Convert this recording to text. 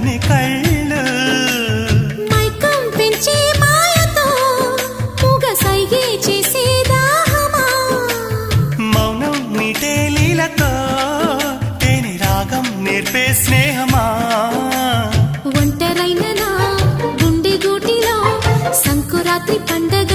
చల్లని కళ్ళు మైకం పెంచే మాయతో మూగ సైగే చేసే దాహమా మౌనం మీటే లీలతో తేనె రాగం నేర్పే స్నేహమా ఒంటరైన నా గుండె గూటిలో సంకురాత్రి పండగ